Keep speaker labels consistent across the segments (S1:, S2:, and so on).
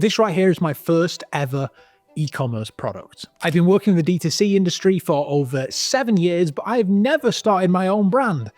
S1: This right here is my first ever e-commerce product. I've been working in the D2C industry for over 7 years, but I've never started my own brand.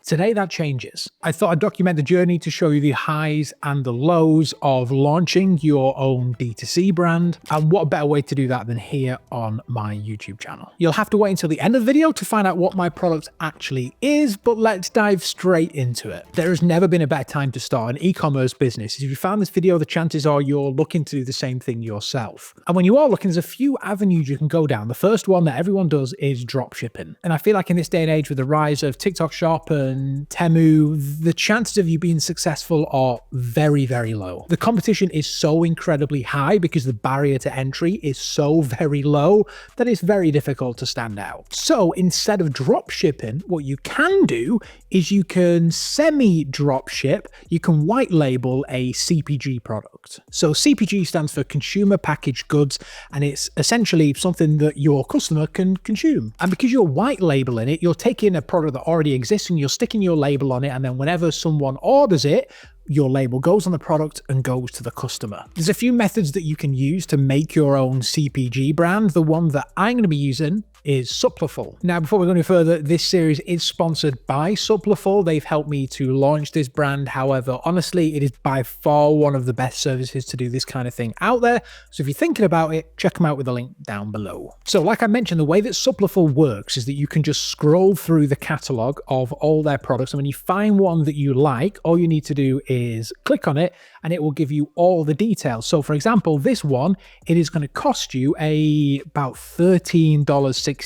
S1: Today that changes. I thought I'd document the journey to show you the highs and the lows of launching your own D2C brand, and what better way to do that than here on my YouTube channel. You'll have to wait until the end of the video to find out what my product actually is, but let's dive straight into it. There has never been a better time to start an e-commerce business. If you found this video, the chances are you're looking to do the same thing yourself. And when you are looking, there's a few avenues you can go down. The first one that everyone does is dropshipping. And I feel like in this day and age with the rise of TikTok Shop and Temu, the chances of you being successful are very, very low. The competition is so incredibly high because the barrier to entry is so very low that it's very difficult to stand out. So instead of drop shipping, what you can do is you can semi-drop ship, you can white label a CPG product. So CPG stands for consumer packaged goods, and it's essentially something that your customer can consume. And because you're white labeling it, you're taking a product that already exists and you're sticking your label on it, and then whenever someone orders it, your label goes on the product and goes to the customer. There's a few methods that you can use to make your own CPG brand. The one that I'm going to be using is Supliful. Now, before we go any further, this series is sponsored by Supliful. They've helped me to launch this brand. However, honestly, it is by far one of the best services to do this kind of thing out there. So if you're thinking about it, check them out with the link down below. So like I mentioned, the way that Supliful works is that you can just scroll through the catalog of all their products. And when you find one that you like, all you need to do is click on it and it will give you all the details. So for example, this one, it is going to cost you about $13.65,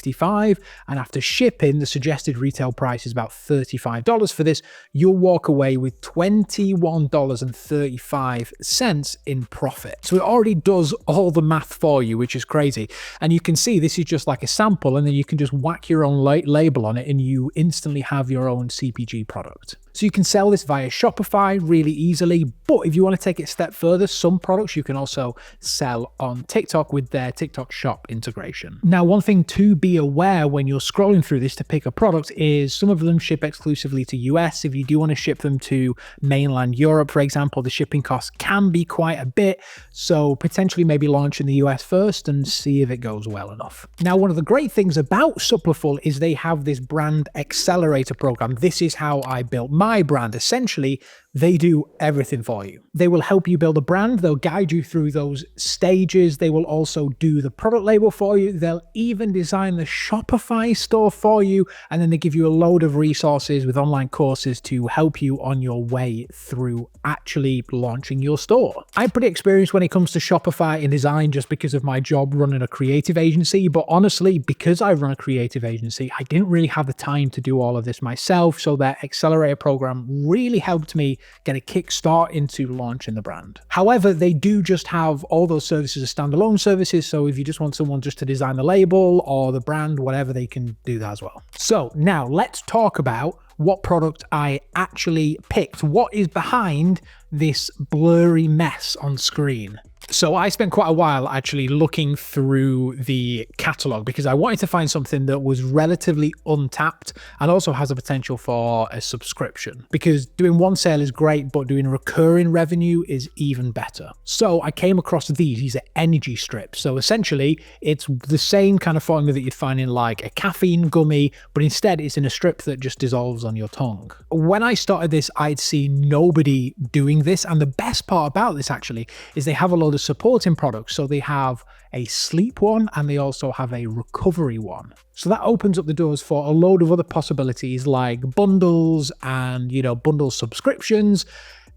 S1: and after shipping, the suggested retail price is about $35 for this. You'll walk away with $21.35 in profit. So it already does all the math for you, which is crazy. And you can see this is just like a sample, and then you can just whack your own label on it and you instantly have your own CPG product. So you can sell this via Shopify really easily, but if you want to take it a step further, some products you can also sell on TikTok with their TikTok Shop integration. Now, one thing to be aware when you're scrolling through this to pick a product is some of them ship exclusively to US. If you do want to ship them to mainland Europe, for example, the shipping costs can be quite a bit. So potentially maybe launch in the US first and see if it goes well enough. Now, one of the great things about Supliful is they have this brand accelerator program. This is how I built my brand. Essentially, they do everything for you. They will help you build a brand. They'll guide you through those stages. They will also do the product label for you. They'll even design the Shopify store for you. And then they give you a load of resources with online courses to help you on your way through actually launching your store. I'm pretty experienced when it comes to Shopify and design just because of my job running a creative agency. But honestly, because I run a creative agency, I didn't really have the time to do all of this myself. So that accelerator program really helped me get a kickstart into launching the brand. However, they do just have all those services as standalone services. So if you just want someone just to design the label or the brand, whatever, they can do that as well. So now let's talk about what product I actually picked. What is behind this blurry mess on screen? So I spent quite a while actually looking through the catalog because I wanted to find something that was relatively untapped and also has a potential for a subscription, because doing one sale is great, but doing recurring revenue is even better. So I came across these are energy strips. So essentially it's the same kind of formula that you'd find in like a caffeine gummy, but instead it's in a strip that just dissolves on your tongue. When I started this, I'd seen nobody doing this. And the best part about this actually is they have a lot of supporting products. So they have a sleep one and they also have a recovery one. So that opens up the doors for a load of other possibilities like bundles and, bundle subscriptions.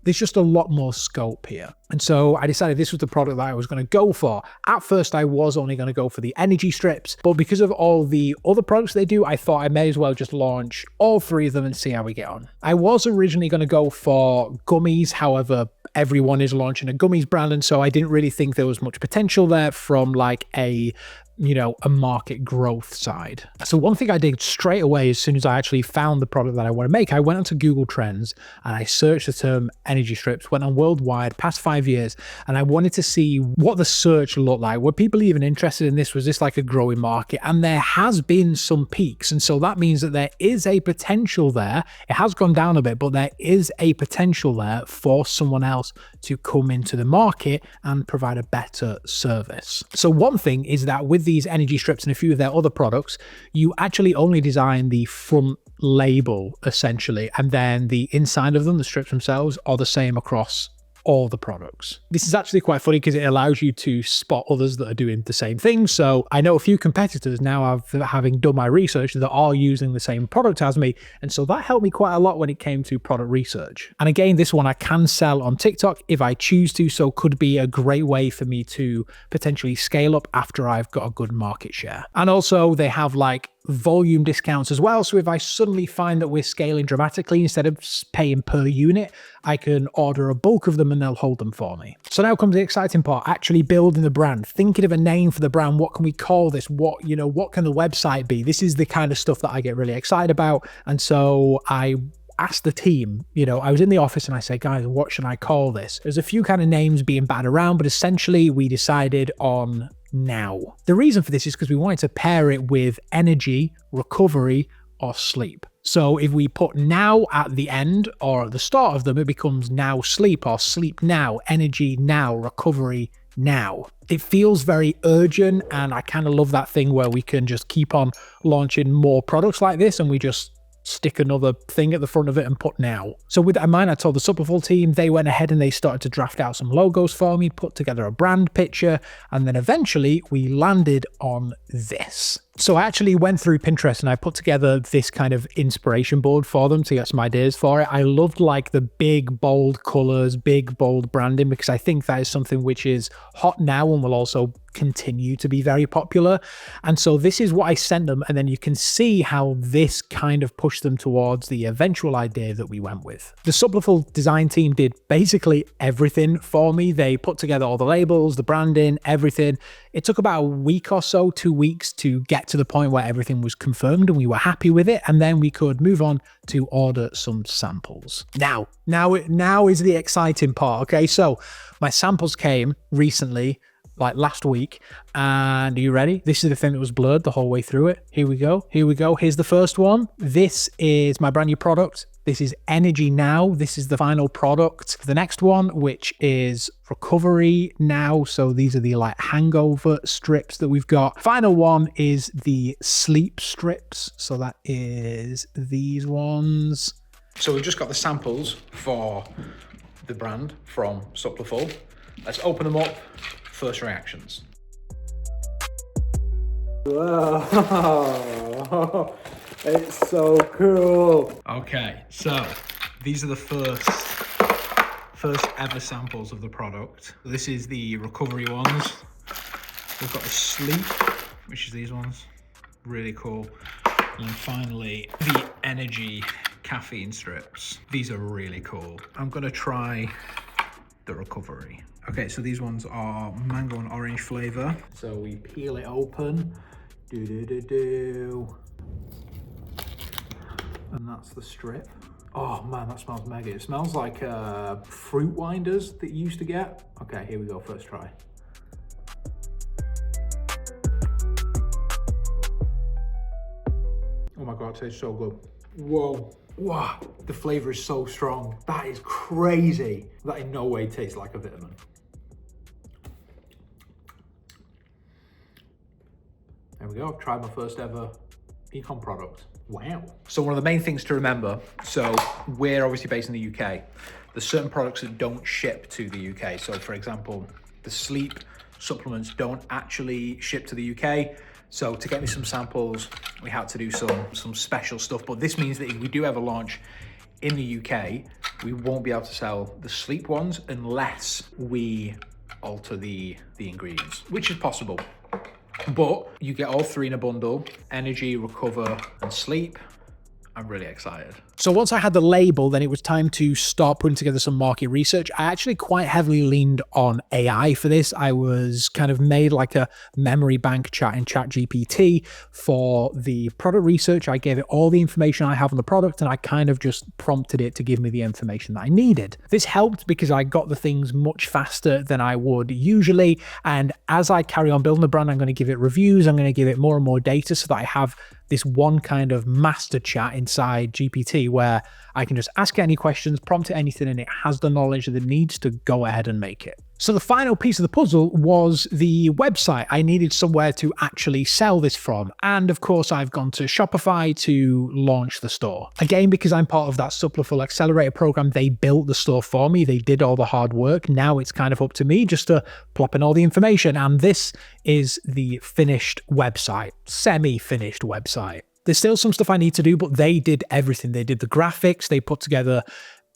S1: There's just a lot more scope here. And so I decided this was the product that I was going to go for. At first, I was only going to go for the energy strips, but because of all the other products they do, I thought I may as well just launch all three of them and see how we get on. I was originally going to go for gummies. However, everyone is launching a gummies brand, and so I didn't really think there was much potential there from like a you know, a market growth side. So one thing I did straight away as soon as I actually found the product that I want to make, I went onto Google Trends and I searched the term energy strips, went on worldwide past 5 years, and I wanted to see what the search looked like. Were people even interested in this? Was this like a growing market? And there has been some peaks. And so that means that there is a potential there. It has gone down a bit, but there is a potential there for someone else to come into the market and provide a better service. So one thing is that with these energy strips and a few of their other products, you actually only design the front label essentially, and then the inside of them, the strips themselves, are the same across all the products. This is actually quite funny because it allows you to spot others that are doing the same thing. So I know a few competitors now, having done my research, that are using the same product as me. And so that helped me quite a lot when it came to product research. And again, this one I can sell on TikTok if I choose to, so could be a great way for me to potentially scale up after I've got a good market share. And also they have like volume discounts as well. So if I suddenly find that we're scaling dramatically, instead of paying per unit, I can order a bulk of them and they'll hold them for me. So now comes the exciting part, actually building the brand, thinking of a name for the brand. What can we call this? What can the website be? This is the kind of stuff that I get really excited about. And so I asked the team, I was in the office and I said, guys, what should I call this? There's a few kind of names being batted around, but essentially we decided on now. The reason for this is because we wanted to pair it with energy, recovery, or sleep. So if we put now at the end or at the start of them, it becomes now sleep or sleep now, energy now, recovery now. It feels very urgent, and I kind of love that thing where we can just keep on launching more products like this and we just stick another thing at the front of it and put now. So with that in mind, I told the Supliful team, they went ahead and they started to draft out some logos for me, put together a brand picture, and then eventually we landed on this. So I actually went through Pinterest and I put together this kind of inspiration board for them to get some ideas for it. I loved like the big, bold colors, big, bold branding, because I think that is something which is hot now and will also continue to be very popular. And so this is what I sent them. And then you can see how this kind of pushed them towards the eventual idea that we went with. The Supliful design team did basically everything for me. They put together all the labels, the branding, everything. It took about a week or so, 2 weeks to get to the point where everything was confirmed and we were happy with it, and then we could move on to order some samples. Now is the exciting part. Okay, so my samples came recently, like last week, and are you ready? This is the thing that was blurred the whole way through it. Here we go. Here's the first one. This is my brand new product. This is Energy Now. This is the final product. The next one, which is Recovery Now. So these are the like hangover strips that we've got. Final one is the sleep strips. So that is these ones. So we've just got the samples for the brand from Supliful. Let's open them up. First reactions.
S2: Whoa, it's so cool.
S1: Okay, so these are the first ever samples of the product. This is the recovery ones. We've got the sleep, which is these ones, really cool. And then finally, the energy caffeine strips. These are really cool. I'm gonna try the recovery. Okay, so these ones are mango and orange flavor. So we peel it open. And that's the strip. Oh man, that smells mega. It smells like fruit winders that you used to get. Okay, here we go, first try. Oh my God, it tastes so good. Whoa. Wow, the flavor is so strong. That is crazy. That in no way tastes like a vitamin. There we go, I've tried my first ever ecom product. Wow. So one of the main things to remember, so we're obviously based in the UK. There's certain products that don't ship to the UK. So for example, the sleep supplements don't actually ship to the UK. So to get me some samples, we had to do some special stuff. But this means that if we do ever launch in the UK, we won't be able to sell the sleep ones unless we alter the ingredients, which is possible. But you get all three in a bundle: energy, recover, and sleep.
S3: I'm really excited.
S1: So once I had the label, then it was time to start putting together some market research. I actually quite heavily leaned on AI for this. I was kind of made like a memory bank chat in ChatGPT for the product research. I gave it all the information I have on the product, and I kind of just prompted it to give me the information that I needed. This helped because I got the things much faster than I would usually. And as I carry on building the brand, I'm going to give it reviews. I'm going to give it more and more data so that I have this one kind of master chat inside GPT where I can just ask it any questions, prompt it anything, and it has the knowledge that it needs to go ahead and make it. So the final piece of the puzzle was the website. I needed somewhere to actually sell this from. And of course, I've gone to Shopify to launch the store. Again, because I'm part of that Supliful Accelerator program, they built the store for me. They did all the hard work. Now it's kind of up to me just to plop in all the information. And this is the finished website, semi-finished website. There's still some stuff I need to do, but they did everything. They did the graphics. They put together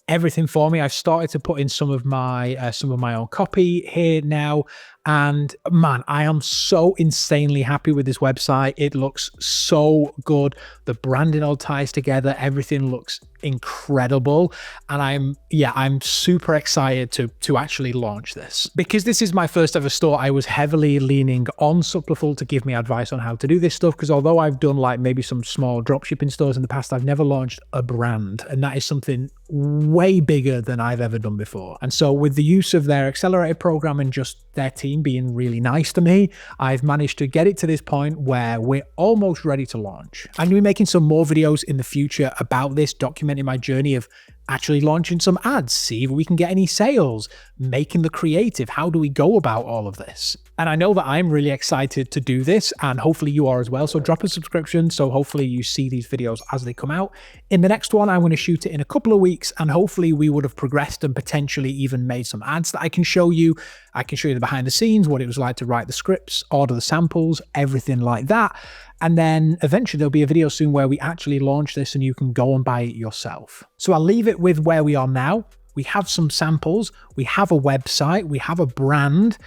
S1: everything for me. I've started to put in some of my own copy here now. And man, I am so insanely happy with this website. It looks so good. The branding all ties together. Everything looks incredible. And I'm super excited to actually launch this. Because this is my first ever store, I was heavily leaning on Supliful to give me advice on how to do this stuff. Because although I've done like maybe some small dropshipping stores in the past, I've never launched a brand. And that is something way bigger than I've ever done before. And so with the use of their accelerator program and just their team being really nice to me, I've managed to get it to this point where we're almost ready to launch. I'm going to be making some more videos in the future about this, documenting my journey of actually launching some ads, see if we can get any sales, making the creative. How do we go about all of this? And I know that I'm really excited to do this, and hopefully you are as well. So drop a subscription so hopefully you see these videos as they come out. In the next one, I'm going to shoot it in a couple of weeks, and hopefully we would have progressed and potentially even made some ads that I can show you. I can show you the behind the scenes, what it was like to write the scripts, order the samples, everything like that. And then eventually there'll be a video soon where we actually launch this and you can go and buy it yourself. So I'll leave it with where we are now. We have some samples, we have a website, we have a brand.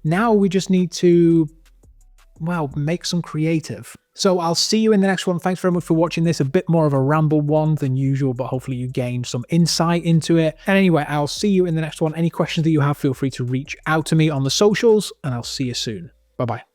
S1: Now we just need to, well, make some creative. So I'll see you in the next one. Thanks very much for watching this. A bit more of a ramble one than usual, but hopefully you gained some insight into it. And anyway, I'll see you in the next one. Any questions that you have, feel free to reach out to me on the socials, and I'll see you soon. Bye-bye.